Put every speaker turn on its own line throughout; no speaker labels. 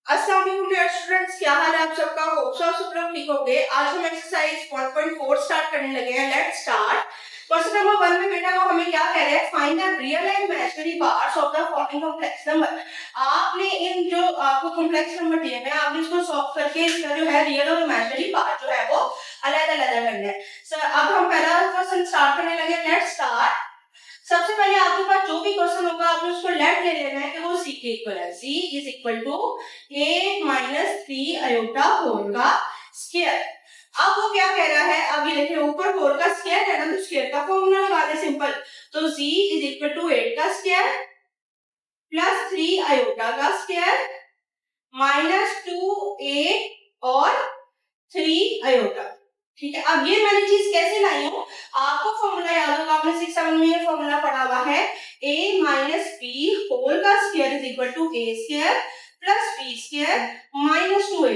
अस्सलाम वालेकुम dear students, क्या हाल है आप सबका? होप सो आप सब लोग ठीक होंगे। आज हम एक्सरसाइज 1.4 स्टार्ट करने लगे हैं। Let's start. क्वेश्चन नंबर 1 में बेटा वो हमें क्या कह रहा है, find the real and imaginary parts of the following complex number. आपने इन जो आपको कॉम्प्लेक्स नंबर दिए हैं आपने इसको सॉल्व करके इसका जो है रियल और इमेजिनरी पार्ट जो है वो अलग-अलग करना है। सर अब हम पहला क्वेश्चन स्टार्ट करने लगे। Let's start. सबसे पहले आपके पास जो भी क्वेश्चन होगा आपने उसको लेट ले लेना है कि वो c के इक्वल है। c is equal to 8 minus 3 iota whole का स्क्वायर। अब वो क्या कह रहा है, अब ये देखिए ऊपर होल का स्क्वायर है ना, तो स्क्वायर का फॉर्मूला लगा दे सिंपल। तो c इज इक्वल टू 8 का स्क्वायर प्लस 3 आयोटा का स्क्वायर माइनस 2 8 और 3 आयोटा। ठीक है, अब ये मैंने चीज कैसे लाई हूँ, आपको फॉर्मूला याद होगा, आपने 6-7 में ये फॉर्मूला पढ़ा हुआ है, a माइनस बी होल का square is equal to a square plus b square minus 2a।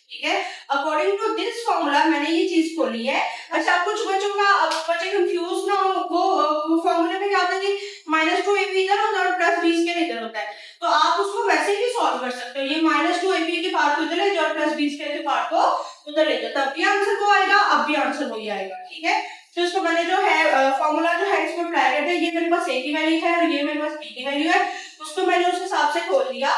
ठीक है, अकॉर्डिंग टू दिस फॉर्मूला मैंने ये चीज खोली है। अच्छा, कुछ बच्चों का अब बच्चे कंफ्यूज ना हो, वो फॉर्मूले में क्या होता है कि माइनस 2ab इधर होता है और प्लस b स्क्वायर इधर होता है, तो आप उसको वैसे भी सॉल्व कर सकते हो। ये माइनस 2ab के पार्ट को इधर ले जाओ, प्लस b स्क्वायर के पार्ट को उधर ले जाओ, तब भी आंसर को आएगा, अब भी आंसर वही आएगा। ठीक है, तो इसको मैंने जो है फॉर्मूला जो है इसमें अप्लाई करते हैं, ये मेरे पास a की वैल्यू है और ये मेरे पास b की वैल्यू है, उसको मैंने उस हिसाब से खोल दिया।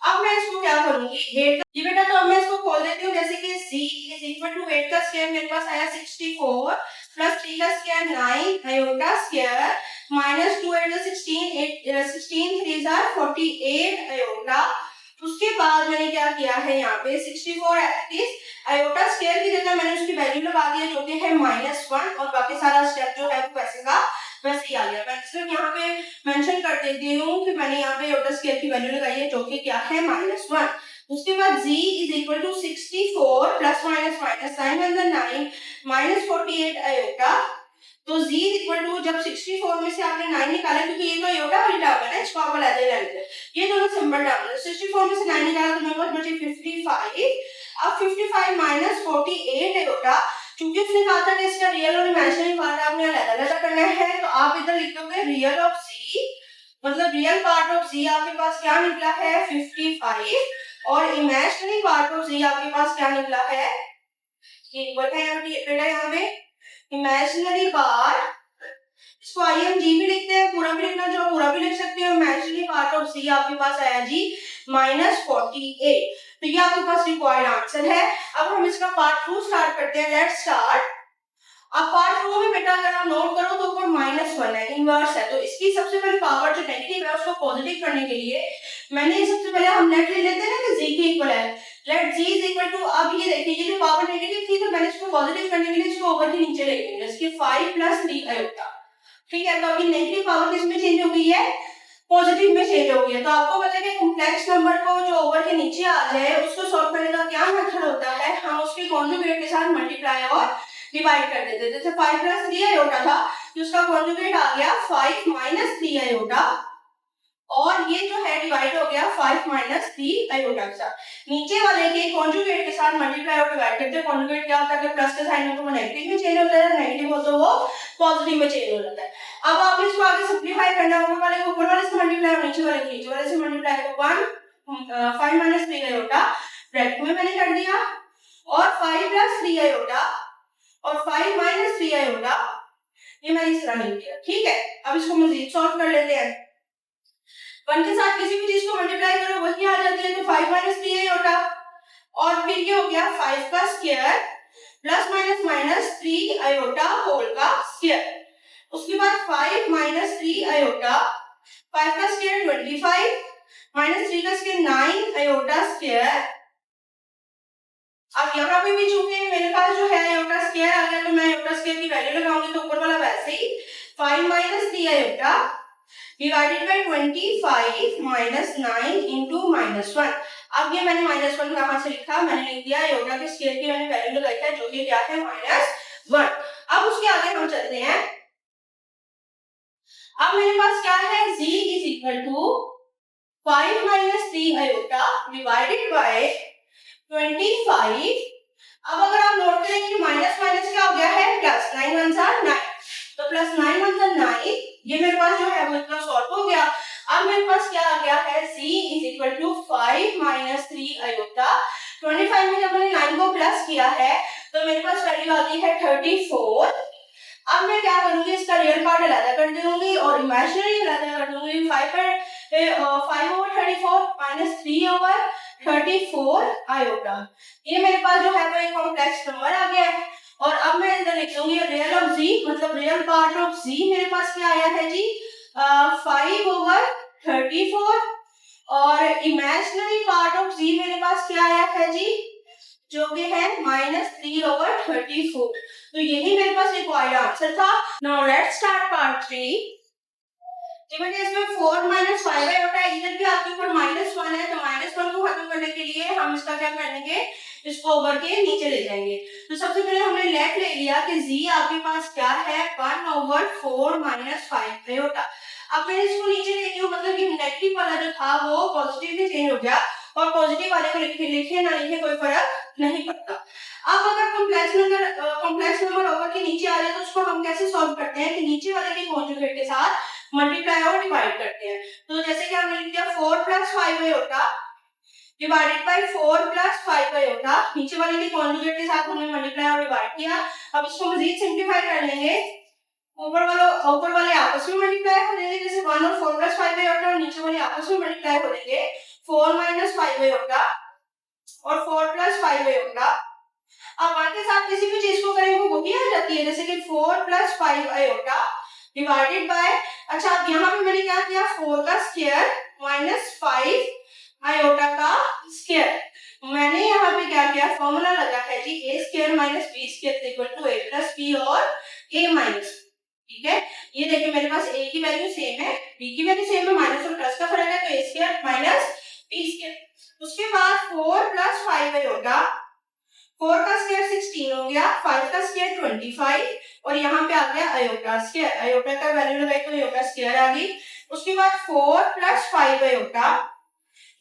अब मैं इसको क्या करूंगी, 8 ये बेटा, तो अब मैं इसको खोल देती हूँ। जैसे कि c इज इक्वल टू 8 का स्क्वायर मेरे पास आया 64 प्लस 3 का square 9 iota square minus 2 8 16 16 3 48 iota. उसके बाद मैंने क्या किया है, यहाँ पे 64 आयोटा स्क्वायर की जगह मैंने उसकी वैल्यू लगा दी है जो कि है -1 और बाकी सारा स्टेप जो है वो वैसे का वैसे ही आ गया। मैं सिर्फ यहाँ पे मेंशन कर देती हूँ कि मैंने यहाँ पे आयोटा स्क्वायर की वैल्यू लगाई है जो कि क्या है -1। उसके बाद z is equal to 64 plus minus minus 9 minus 48 iota. तो z इक्वल टू जब 64 में से आपने 9 निकाला, क्योंकि ये तो आयोटा वाली टर्म है ना, इसको आप अलग ले लेते हैं, ये दोनों सिंबल टर्म है। 64 में से 9 निकाला तो मेरे पास बची 55। अब 55 माइनस 48 आयोटा, क्योंकि उसने कहा था कि इसका रियल और इमेजिनरी पार्ट आपने अलग-अलग करना है, तो आप इधर लिखोगे रियल ऑफ z, मतलब रियल पार्ट ऑफ z आपके पास क्या निकला है 55 और इमेजिनरी पार्ट ऑफ z आपके पास क्या निकला है, ये बताया बेटा यहाँ पे इमेजिनरी पार्ट, इसको IMG भी लिखते हैं, पूरा भी लिखना चाहो पूरा भी लिख सकते हो। इमेजिनरी पार्ट ऑफ c आपके पास आया जी -48, तो ये आपके पास रिक्वायर्ड आंसर है। अब हम इसका पार्ट 2 स्टार्ट करते हैं। Let's start. अब पार्ट 2 में बेटा अगर आप नोट करो तो ऊपर -1 है, इनवर्स है, तो इसकी सबसे पहले पावर जो नेगेटिव है उसको पॉजिटिव करने के लिए मैंने सबसे पहले हम लेट ले लेते हैं ना कि z के इक्वल है। Let z is equal to, अब ये देखिए ये जो पावर नेगेटिव थी तो मैंने इसको पॉजिटिव करने के लिए इसको ओवर के नीचे ले गई, इसकी 5 प्लस 3 आयोटा। ठीक है, तो अभी नेगेटिव पावर किस में चेंज हो गई है, पॉजिटिव में चेंज हो गई है। तो आपको पता है कि कॉम्प्लेक्स नंबर को जो ओवर के नीचे आ जाए उसको सॉल्व करने का क्या मेथड होता है, हम उसके कॉन्जुगेट के साथ मल्टीप्लाई और डिवाइड कर देते हैं। जैसे 5 प्लस 3 आयोटा था तो उसका कॉन्जुगेट आ गया 5 माइनस 3 आयोटा, और ये जो है डिवाइड हो गया 5 माइनस 3 आयोटा के साथ। नीचे वाले के कॉन्जुगेट के साथ मल्टीप्लाई और डिवाइड करते हैं। कॉन्जुगेट क्या होता है कि प्लस के साइन हो तो वो नेगेटिव में चेंज होता है, नेगेटिव हो तो वो पॉजिटिव में चेंज हो जाता है। अब आपने इसको आगे सिंपलीफाई करना है, ऊपर वाले को ऊपर वाले से मल्टीप्लाई और नीचे वाले को नीचे वाले से मल्टीप्लाई, तो 5 माइनस 3 आयोटा ब्रैकेट में मैंने कर दिया और 5 प्लस 3 आयोटा और 5 माइनस 3 आयोटा, ये मैंने इस तरह लिख दिया। ठीक है, अब इसको मजीद सॉल्व कर लेते हैं। 1 के साथ किसी भी चीज को मल्टीप्लाई करो वही आ जाती है, तो 5 माइनस 3 आयोटा और फिर ये हो गया 5 का square plus minus minus 3 iota whole का स्क्वायर। उसके बाद 5 माइनस 3 आयोटा, 5 का स्क्वायर 25 माइनस 3 का स्क्वायर 9 आयोटा स्क्वायर। अब यहाँ पे भी चूंकि मेरे पास जो है आयोटा स्क्वायर आ गया तो मैं आयोटा स्क्वायर की वैल्यू लगाऊंगी, तो ऊपर वाला वैसे ही 5 minus 3 iota divided by 25 minus 9 into -1। अब ये मैंने -1 कहाँ से लिखा, मैंने लिख दिया आयोटा के स्क्वायर की मैंने वैल्यू लगाई है जो कि क्या है -1। अब उसके आगे हम चलते हैं। अब मेरे पास क्या है, z is equal to 5 minus 3 iota divided by 25। अब अगर आप नोट करें कि माइनस माइनस क्या हो गया है प्लस, 9 1 9, तो प्लस 9 1 9, ये मेरे पास जो है वो इतना सॉल्व हो गया। अब मेरे पास क्या आ गया है, z is equal to 5 minus 3 iota. 25 में जब मैंने 9 को प्लस किया है तो मेरे पास वैल्यू आ गई है 34। अब मैं क्या करूंगी, इसका रियल पार्ट अलग कर दूंगी और इमेजिनरी अलग कर दूंगी। 5 ओवर 34 माइनस 3 ओवर 34 आयोटा। ये मेरे पास जो है वो एक कॉम्प्लेक्स नंबर आ गया है। और अब मैं इधर लिख दूंगी रियल ऑफ z, मतलब रियल पार्ट ऑफ z मेरे पास क्या आया है जी, 5 ओवर 34 और इमेजिनरी पार्ट ऑफ z मेरे पास क्या आया है जी, जो कि है माइनस 3 ओवर 34। तो यही मेरे पास रिक्वायर्ड आंसर था। Now let's start part 3। देखिए इसमें 4 माइनस 5 होता है, इधर भी आपके ऊपर -1 है, तो -1 को खत्म करने के लिए हम इसका क्या करेंगे, इसको ओवर के नीचे ले जाएंगे। तो सबसे पहले हमने लेट ले लिया कि z आपके पास क्या है 1 ओवर 4 माइनस 5 होता। अब मैं इसको नीचे ले गई हूं, मतलब कि नेगेटिव वाला जो था वो पॉजिटिव में चेंज हो गया, और पॉजिटिव वाले को लिखे ना लिखे कोई फर्क नहीं पड़ता। अब अगर कॉम्प्लेक्स नंबर ओवर के नीचे आ जाए तो उसको हम कैसे सॉल्व करते हैं कि नीचे वाले के कॉन्जुगेट के साथ मल्टीप्लाई और डिवाइड करते हैं। तो जैसे कि हमने लिख दिया 4 प्लस 5 होता डिवाइडेड बाय 4 प्लस 5 होता, नीचे वाले के कॉन्जुगेट के साथ हमने मल्टीप्लाई और डिवाइड किया। अब इसको मजीद सिंपलीफाई कर लेंगे, ऊपर वाले आपस में मल्टीप्लाई हो जाएंगे, जैसे 1 और 4 प्लस 5 होता, और नीचे वाले आपस में मल्टीप्लाई हो जाएंगे 4 माइनस 5 होता और 4 प्लस 5 होता। अब 1 के साथ किसी भी चीज को करें वो वही आ जाती है, जैसे कि 4 प्लस 5 होता डिवाइडेड बाय, अच्छा अब यहाँ पे मैंने क्या किया, 4 का स्क्वायर माइनस 5 आयोटा का स्क्वायर। मैंने यहाँ पे क्या किया, फॉर्मूला लगा है जी a square minus b square equal to a plus b और a माइनस, ठीक है। ये देखिए मेरे पास a की वैल्यू सेम है, b की वैल्यू सेम है, माइनस और प्लस का फर्क है, तो a square minus b square. उसके बाद 4 प्लस 5 होगा, 4 का स्क्वायर 16 हो गया, 5 का स्क्वायर 25 और यहाँ पे आ गया आयोटा स्क्वायर, आयोटा का वैल्यू लगाए तो आयोटा स्क्वायर आ गई। उसके बाद 4 plus 5 iota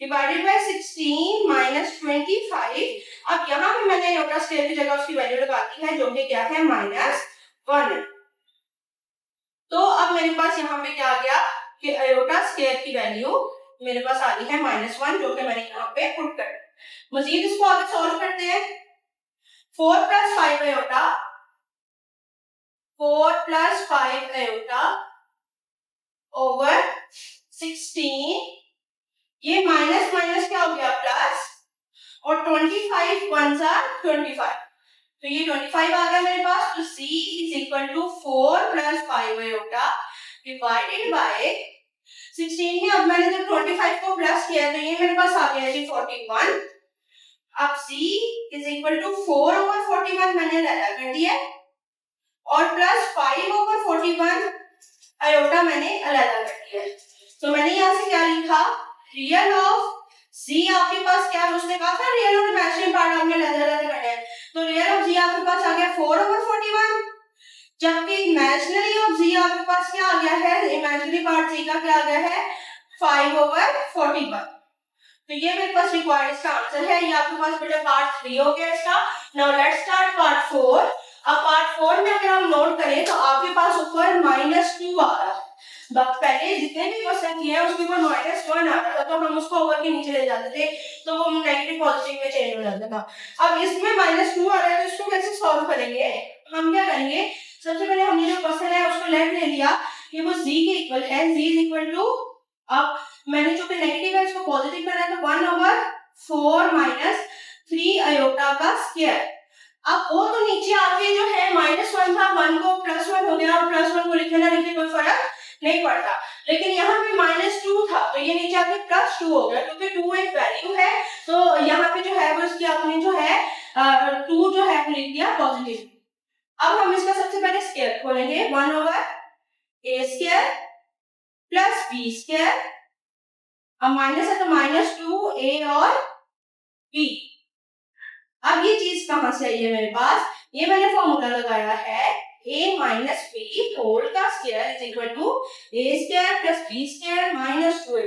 divided by 16 minus 25। अब यहाँ पे मैंने आयोटा स्क्वायर की जगह उसकी वैल्यू लगा दी है जो कि क्या है -1। तो अब मेरे पास यहाँ पे क्या आ गया कि आयोटा स्क्वायर की वैल्यू मेरे पास आ गई है -1, जो कि मैंने यहाँ पे पुट कर। मजीद इसको आगे सॉल्व करते हैं। 4 plus 5 iota, 4 plus 5 iota over 16, ये माइनस माइनस क्या हो गया प्लस, और 25 1 सा 25, तो ये 25 आ गया मेरे पास। तो c is equal to 4 plus 5 iota divided by 16 में, अब मैंने जब 25 को प्लस किया तो ये मेरे पास आ गया जी 41। अब c is equal to 4 over 41 मैंने अलग कर दिया और प्लस 5 ओवर 41 आयोटा मैंने अलग कर दिया। तो मैंने यहाँ से क्या लिखा, रियल ऑफ z आपके पास क्या है, उसने कहा था रियल और इमेजिनरी पार्ट आपने अलग अलग करना है, तो रियल ऑफ z आपके पास आ गया 4 ओवर 41, जबकि इमेजिनरी ऑफ z आपके पास क्या आ गया है, इमेजिनरी पार्ट z का क्या आ गया है 5 ओवर 41। तो ये मेरे पास रिक्वायर्ड इसका आंसर है। ये आपके पास बेटा पार्ट 3 हो गया इसका। Now let's start part 4। अब पार्ट 4 में अगर हम नोट करें तो आपके पास ऊपर -2 आ रहा है, पहले जितने भी क्वेश्चन किए हैं उसके ऊपर -1 आ रहा था, तो हम उसको ओवर के नीचे ले जाते थे तो वो नेगेटिव पॉजिटिव में चेंज हो जाता था। अब इसमें -2 आ रहा है तो इसको कैसे सॉल्व करेंगे, हम क्या करेंगे, सबसे पहले हमने जो क्वेश्चन है उसको लेट ले लिया कि वो z के इक्वल है, z इज इक्वल टू, अब मैंने जो कि नेगेटिव है इसको पॉजिटिव करना है तो 1 ओवर 4 माइनस 3 आयोटा का स्क्वायर। अब वो तो नीचे आके जो है -1 था, 1 को +1 हो गया और +1 को लिखे ना लिखे कोई फर्क नहीं पड़ता, लेकिन यहाँ पे -2 था तो ये नीचे आके +2 हो गया, क्योंकि 2 एक वैल्यू है तो यहाँ पे जो है वो इसकी आपने जो है 2 जो है लिख दिया पॉजिटिव। अब हम इसका सबसे पहले स्क्वायर खोलेंगे, 1 over a square plus b square, अब माइनस है तो -2 a और b। अब ये चीज कहां से आई है मेरे पास, ये मैंने फॉर्मूला लगाया है a माइनस b होल का square is equal to a square plus b square minus 2a।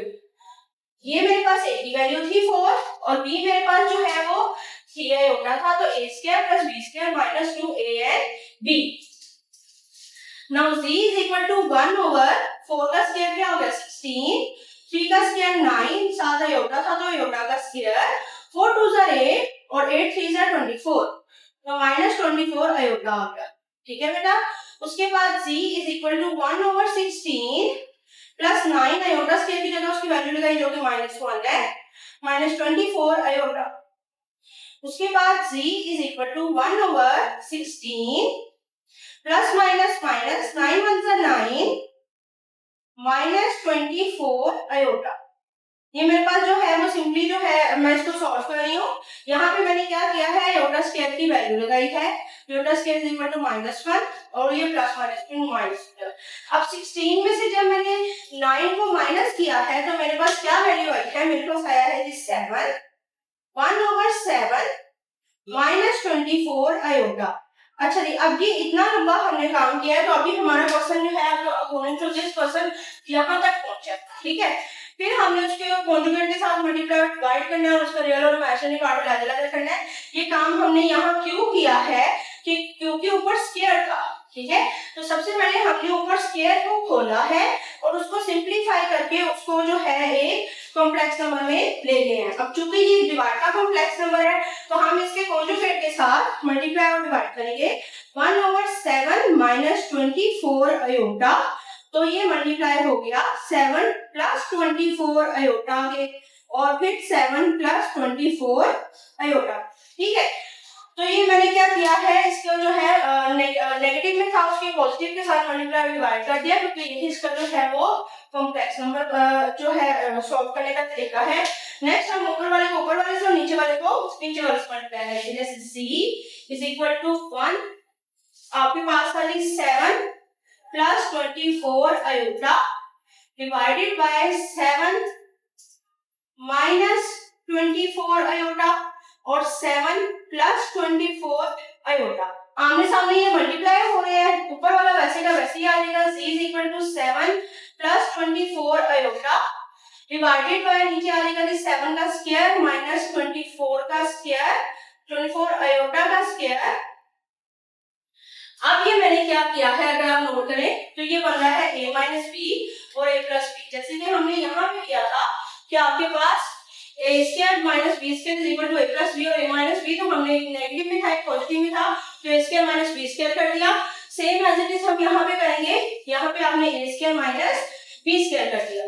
ये मेरे पास a की वैल्यू थी 4 और b मेरे पास जो है वो 3 होता था, तो a square plus b square minus 2a and b। Now z is equal to 1 over 4 का स्क्वायर क्या हो गया 16 3 का स्क्वायर 9, 7 आयोटा था तो आयोटा का स्क्वायर 4 2 ज़ा 8 और 8 3 ज़ा 24, तो -24 आयोटा आ गया। ठीक है बेटा। उसके बाद z is equal to 1/16 plus 9 iota square की जगह उसकी वैल्यू लगाई जो कि -1 है, -24 आयोटा। उसके बाद z is equal to 1/16 plus minus minus 9 1 ज़ा 9 -24 आयोटा। ये मेरे पास जो है वो सिंपली जो है मैं इसको सॉल्व कर रही हूँ। यहाँ पे मैंने क्या किया है, आयोटा स्क्वायर की वैल्यू लगाई है, iota square is equal to -1 और ये प्लस माइनस अब 16 में से जब मैंने 9 को माइनस किया है तो मेरे पास क्या वैल्यू आई है, मेरे पास आया है जी 7, 1/7 -24 आयोटा। अच्छा जी, अब ये इतना लंबा हमने काम किया है तो अभी हमारा क्वेश्चन जो है अकॉर्डिंग टू दिस क्वेश्चन यहाँ तक पहुंचा। ठीक है, फिर हमने उसके कॉन्जुगेट के साथ मल्टीप्लाई डिवाइड करना है और उसका रियल और इमेजिनरी पार्ट अलग-अलग करना है। ये काम हमने यहाँ क्यों किया है कि क्योंकि ऊपर स्क्वायर था। ठीक है, तो सबसे पहले हमने ऊपर स्क्वायर को खोला है और उसको सिंपलीफाई करके उसको जो है एक कॉम्प्लेक्स नंबर में ले गए हैं। अब चूंकि ये डिवाइड का कॉम्प्लेक्स नंबर है तो हम इसके कॉन्जुगेट के साथ मल्टीप्लाई और डिवाइड करेंगे। 1/7 -24 आयोटा, तो ये मल्टीप्लाई हो गया 7 + 24 आयोटा के और फिर 7 + 24 आयोटा। ठीक है, तो ये मैंने क्या किया है, इसको जो है नेगेटिव में था उसके पॉजिटिव के साथ मल्टीप्लाई डिवाइड कर दिया क्योंकि यही इसका जो है वो कॉम्प्लेक्स नंबर जो है सॉल्व करने का तरीका है। नेक्स्ट हम ऊपर वाले को ऊपर वाले से और नीचे वाले को नीचे वाले से मल्टीप्लाई करेंगे। जैसे z इज इक्वल टू 1, आपके पास वाली 7 + 24 आयोटा डिवाइडेड बाय 7 -24 आयोटा और 7 + 24 आयोटा। आमने सामने ये मल्टीप्लाई हो रहे हैं, ऊपर वाला वैसे का वैसे ही आ जाएगा। z is equal to 7 + 24 iota divided by नीचे आ जाएगा 7 का स्क्वायर -24 का स्क्वायर 24 आयोटा का स्क्वायर। अब ये मैंने क्या किया है, अगर आप नोट करें तो ये बन रहा है a - b और a + b। जैसे कि हमने यहाँ पे किया था कि आपके पास a² - b² is equal to a + b और a - b, तो हमने नेगेटिव में था एक पॉजिटिव में था तो a² - b² कर दिया। सेम एज इट इज हम यहाँ पे करेंगे, यहाँ पे आपने a² - b² कर दिया।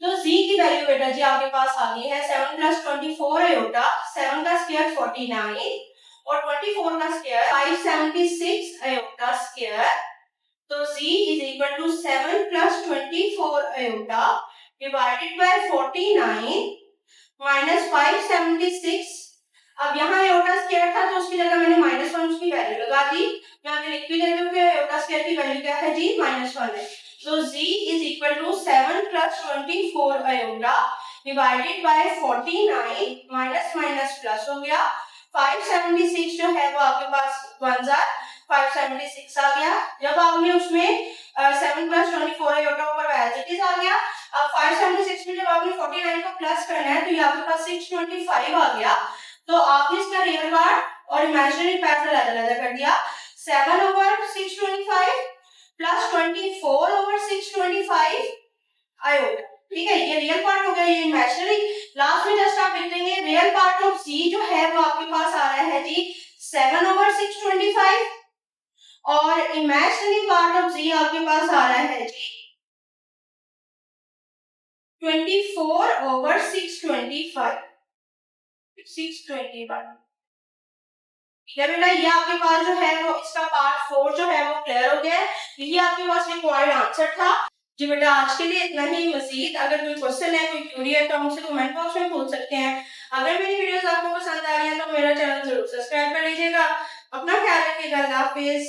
तो z की वैल्यू बेटा जी आपके पास आ गई है 7 + 24 आयोटा, 7 का स्क्वायर 49 और 24 का स्क्वायर 576 आयोटा स्क्वायर। तो z is equal to 7 + 24 iota divided by 49 minus 576। अब यहाँ आयोटा स्क्वायर था तो उसकी जगह मैंने -1 उसकी वैल्यू लगा दी। यहाँ पे लिख भी देती हूँ कि आयोटा स्क्वायर की वैल्यू क्या है जी, -1 है। तो z is equal to 7 + 24 iota divided by 49 minus plus हो गया 576 जो है वो आपके पास 576 आ गया। जब आपने उसमें 7 + 24 आयोटा ऊपर एज इट इज आ गया। अब 576 में जब आपने 49 को प्लस करना है तो ये आपके पास 625 आ गया। तो आपने इसका रियल पार्ट और इमेजिनरी पार्ट अलग-अलग कर दिया। 7/625 प्लस 24/625 आयोटा। ठीक है, ये रियल पार्ट हो गया, ये इमेजिनरी। लास्ट में जस्ट आप लिख देंगे रियल पार्ट ऑफ c जो है वो आपके पास आ रहा है जी 7/625 और इमेजिनरी पार्ट ऑफ z आपके पास आ रहा है जी 24/625 625। ठीक है बेटा, ये आपके पास जो है वो इसका पार्ट 4 जो है वो क्लियर हो गया है। ये आपके पास रिक्वायर्ड आंसर था जी बेटा। आज के लिए इतना ही। मजीद अगर कोई क्वेश्चन है, कोई क्वेरी है तो हमसे कमेंट बॉक्स में पूछ सकते हैं। अगर मेरी वीडियोस आपको पसंद आ रही है तो मेरा चैनल जरूर सब्सक्राइब कर लीजिएगा। अपना ख्याल रखिएगा। अल्लाह हाफिज।